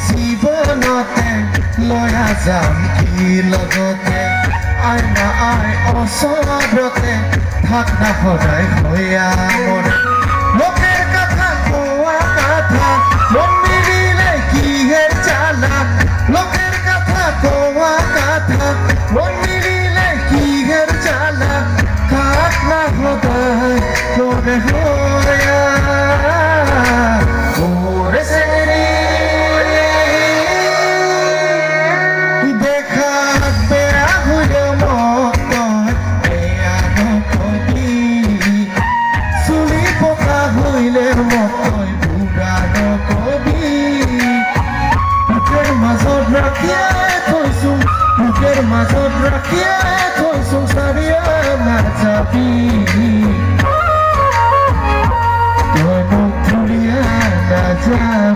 জীবনতে লয়া যাম কি লগতে আই না আই অসৰতে থাক না সদায় হইয়া মনে লোকের কথা কোয়া কথা মন মিলিলে কিহে জ্বালা লোকের কথা কোয়া কথা মন মিলিলে কিহের জ্বালা থাক না সদায় মনে হইয়া ওরে সেরি বুকের মাজত ৰাখিয়ে থৈছো চাৰিয়া নাযাবি তই মোক ভুলিয়া নাযা